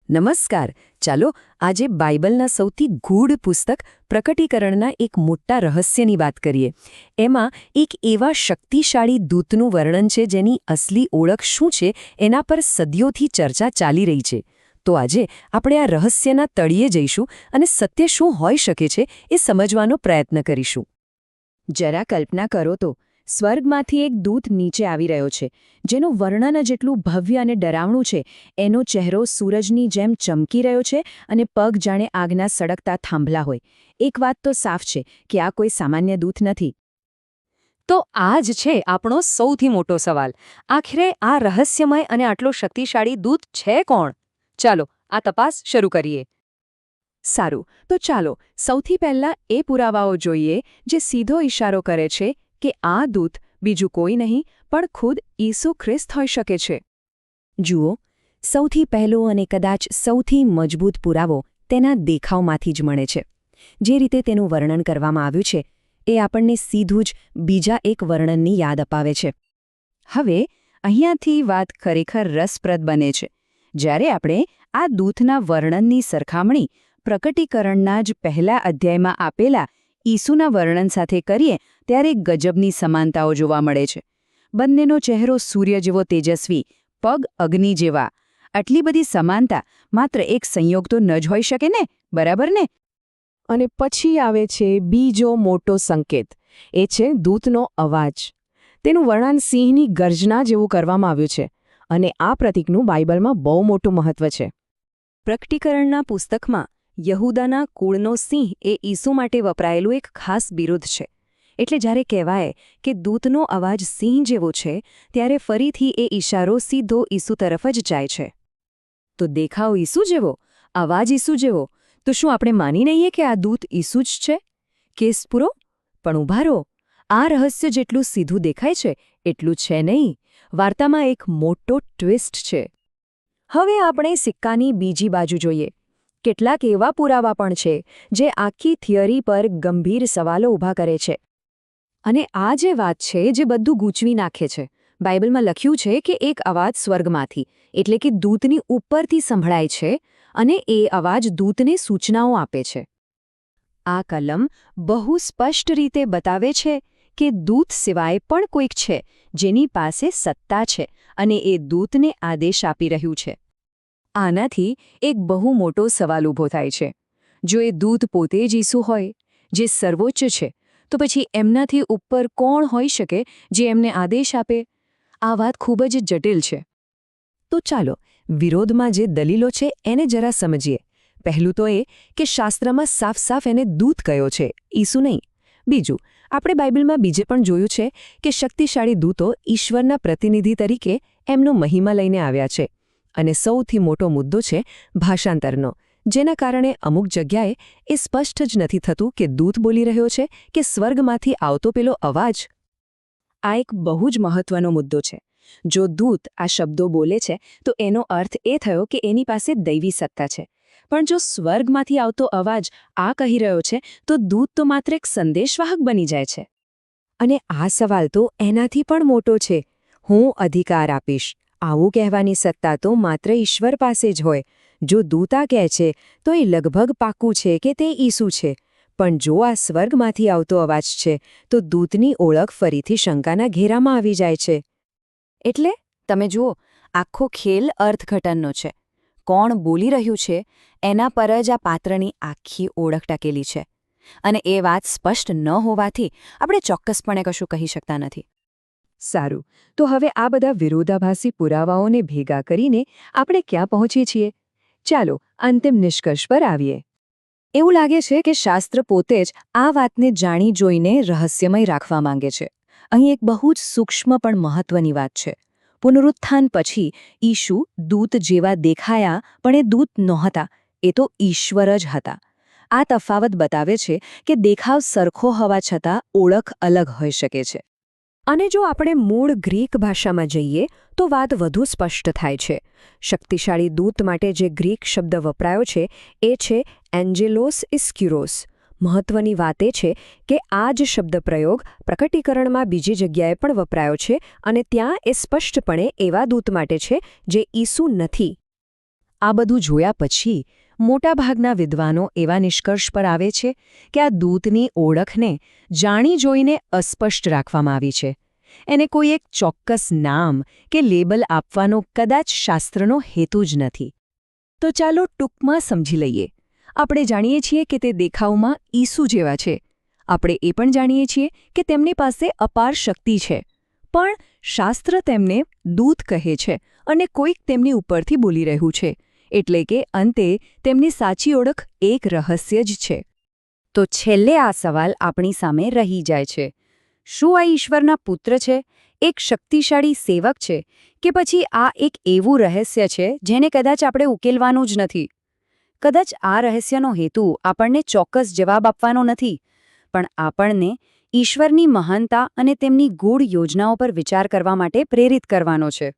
નમસ્કાર. ચાલો આજે બાઇબલના સૌથી ગૂઢ પુસ્તક પ્રકટીકરણના એક મોટા રહસ્યની વાત કરીએ. એમાં એક એવા શક્તિશાળી દૂતનું વર્ણન છે જેની અસલી ઓળખ શું છે એના પર સદીઓથી ચર્ચા ચાલી રહી છે. તો આજે આપણે આ રહસ્યના તળિયે જઈશું અને સત્ય શું હોઈ શકે છે એ સમજવાનો પ્રયત્ન કરીશું. જરા કલ્પના કરો તો સ્વર્ગમાંથી એક દૂત નીચે આવી રહ્યો છે, જેનું વર્ણન જેટલું ભવ્ય અને ડરાવણું છે. એનો ચહેરો સૂરજની જેમ ચમકી રહ્યો છે અને પગ જાણે આગના સળગતા થાંભલા હોય. એક વાત તો સાફ છે કે આ કોઈ સામાન્ય દૂત નથી. તો આ જ છે આપણો સૌથી મોટો સવાલ. આખરે આ રહસ્યમય અને આટલો શક્તિશાળી દૂત છે કોણ? ચાલો આ તપાસ શરૂ કરીએ. સારું, તો ચાલો સૌથી પહેલા એ પુરાવાઓ જોઈએ જે સીધો ઇશારો કરે છે કે આ દૂત બીજું કોઈ નહીં પણ ખુદ ઈસુ ખ્રિસ્ત હોઈ શકે છે. જુઓ, સૌથી પહેલો અને કદાચ સૌથી મજબૂત પુરાવો તેના દેખાવમાંથી જ મળે છે. જે રીતે તેનું વર્ણન કરવામાં આવ્યું છે એ આપણને સીધું જ બીજા એક વર્ણનની યાદ અપાવે છે. હવે અહીંયાથી વાત ખરેખર રસપ્રદ બને છે. જ્યારે આપણે આ દૂતના વર્ણનની સરખામણી પ્રકટીકરણના જ પહેલા અધ્યાયમાં આપેલા ઈસુના વર્ણન સાથે કરીએ ત્યારે ગજબની સમાનતાઓ જોવા મળે છે. બંનેનો ચહેરો સૂર્ય જેવો તેજસ્વી, પગ અગ્નિ જેવા. આટલી બધી સમાનતા માત્ર એક સંયોગ તો ન જ હોઈ શકે ને, બરાબર ને? અને પછી આવે છે બીજો મોટો સંકેત. એ છે દૂતનો અવાજ. તેનું વર્ણન સિંહની ગર્જના જેવું કરવામાં આવ્યું છે અને આ પ્રતીકનું બાઇબલમાં બહુ મોટું મહત્વ છે. પ્રકટીકરણના પુસ્તકમાં યહૂદાના કુળનો સિંહ એ ઈસુ માટે વપરાયેલું એક ખાસ બિરુદ છે. એટલે જ્યારે કહેવાય કે દૂતનો અવાજ સિંહ જેવો છે, ત્યારે ફરીથી એ ઇશારો સીધો ઈસુ તરફ જ જાય છે. તો દેખાવ ઈસુ જેવો, અવાજ ઈસુ જેવો, તો શું આપણે માની લઈએ કે આ દૂત ઈસુ જ છે? કેસ પૂરો? પણ ઊભા રહો, આ રહસ્ય જેટલું સીધું દેખાય છે એટલું છે નહીં. વાર્તામાં એક મોટો ટ્વિસ્ટ છે. હવે આપણે સિક્કાની બીજી બાજુ જોઈએ. કેટલાક એવા પુરાવા પણ છે જે આખી થિયરી પર ગંભીર સવાલો ઊભા કરે છે. અને આ જે વાત છે જે બધું ગૂંચવી નાખે છે. બાઇબલમાં લખ્યું છે કે એક અવાજ સ્વર્ગમાંથી, એટલે કે દૂતની ઉપરથી સંભળાય છે અને એ અવાજ દૂતને સૂચનાઓ આપે છે. આ કલમ બહુ સ્પષ્ટ રીતે બતાવે છે કે દૂત સિવાય પણ કોઈક છે જેની પાસે સત્તા છે અને એ દૂતને આદેશ આપી રહ્યું છે. આનાથી એક બહુ મોટો સવાલ ઊભો થાય છે. જો એ દૂત પોતે જ ઈસુ હોય, જે સર્વોચ્ચ છે, તો પછી એમનાથી ઉપર કોણ હોઈ શકે જે એમને આદેશ આપે? આ વાત ખૂબ જ જટિલ છે. તો ચાલો વિરોધમાં જે દલીલો છે એને જરા સમજીએ. પહેલું તો એ કે શાસ્ત્રમાં સાફ સાફ એને દૂત કયો છે, ઈસુ નહીં. બીજું, આપણે બાઇબલમાં બીજે પણ જોયું છે કે શક્તિશાળી દૂતો ઈશ્વરના પ્રતિનિધિ તરીકે એમનો મહિમા લઈને આવ્યા છે. અને સૌથી મોટો મુદ્દો છે ભાષાંતરનો, જેના કારણે અમુક જગ્યાએ એ સ્પષ્ટ જ નથી થતું કે દૂત બોલી રહ્યો છે કે સ્વર્ગમાંથી આવતો પેલો અવાજ. આ એક બહુ જ મહત્વનો મુદ્દો છે. જો દૂત આ શબ્દો બોલે છે તો એનો અર્થ એ થયો કે એની પાસે દૈવી સત્તા છે. પણ જો સ્વર્ગમાંથી આવતો અવાજ આ કહી રહ્યો છે તો દૂત તો માત્ર એક સંદેશવાહક બની જાય છે. અને આ સવાલ તો એનાથી પણ મોટો છે. હું અધિકાર આપીશ, આવું કહેવાની સત્તા તો માત્ર ઈશ્વર પાસે જ હોય. જો દૂત આ કહે છે તો એ લગભગ પાક્કું છે કે તે ઈસુ છે. પણ જો આ સ્વર્ગમાંથી આવતો અવાજ છે તો દૂતની ઓળખ ફરીથી શંકાના ઘેરામાં આવી જાય છે. એટલે તમે જુઓ, આખો ખેલ અર્થઘટનનો છે. કોણ બોલી રહ્યું છે એના પર જ આ પાત્રની આખી ઓળખ ટકેલી છે. અને એ વાત સ્પષ્ટ ન હોવાથી આપણે ચોક્કસપણે કશું કહી શકતા નથી. સારું, તો હવે આ બધા વિરોધાભાસી પુરાવાઓને ભેગા કરીને આપણે ક્યાં પહોંચીએ છીએ? ચાલો અંતિમ નિષ્કર્ષ પર આવીએ. એવું લાગે છે કે શાસ્ત્ર પોતે જ આ વાતને જાણી જોઈને રહસ્યમય રાખવા માંગે છે. અહીં એક બહુ જ સૂક્ષ્મ પણ મહત્વની વાત છે. પુનરુત્થાન પછી ઈસુ દૂત જેવા દેખાયા, પણ એ દૂત નહોતા, એ તો ઈશ્વર જ હતા. આ તફાવત બતાવે છે કે દેખાવ સરખો હોવા છતાં ઓળખ અલગ હોઈ શકે છે. અને જો આપણે મૂળ ગ્રીક ભાષામાં જઈએ તો વાત વધુ સ્પષ્ટ થાય છે. શક્તિશાળી દૂત માટે જે ગ્રીક શબ્દ વપરાયો છે એ છે એન્જેલોસ ઇસ્ક્યુરોસ. મહત્વની વાત એ છે કે આ જ શબ્દ પ્રયોગ પ્રકટીકરણમાં બીજી જગ્યાએ પણ વપરાયો છે અને ત્યાં એ સ્પષ્ટપણે એવા દૂત માટે છે જે ઈસુ નથી. આ બધું જોયા પછી મોટાભાગના વિદ્વાનો એવા નિષ્કર્ષ પર આવે છે કે આ દૂતની ઓળખને જાણી જોઈને અસ્પષ્ટ રાખવામાં આવી છે. એને કોઈ એક ચોક્કસ નામ કે લેબલ આપવાનો કદાચ શાસ્ત્રનો હેતુ જ નથી. તો ચાલો ટૂંકમાં સમજી લઈએ. આપણે જાણીએ છીએ કે તે દેખાવમાં ઈસુ જેવા છે. આપણે એ પણ જાણીએ છીએ કે તેમની પાસે અપાર શક્તિ છે. પણ શાસ્ત્ર તેમને દૂત કહે છે અને કોઈક તેમની ઉપરથી બોલી રહ્યું છે. એટલે કે અંતે તેમની સાચી ઓળખ એક રહસ્ય જ છે. તો છેલ્લે આ સવાલ આપણી સામે રહી જાય છે. શું આ ઈશ્વરના પુત્ર છે, એક શક્તિશાળી સેવક છે, કે પછી આ એક એવું રહસ્ય છે જેને કદાચ આપણે ઉકેલવાનું જ નથી? કદાચ આ રહસ્યનો હેતુ આપણને ચોક્કસ જવાબ આપવાનો નથી, પણ આપણને ઈશ્વરની મહાનતા અને તેમની ગૂઢ યોજનાઓ પર વિચાર કરવા માટે પ્રેરિત કરવાનો છે.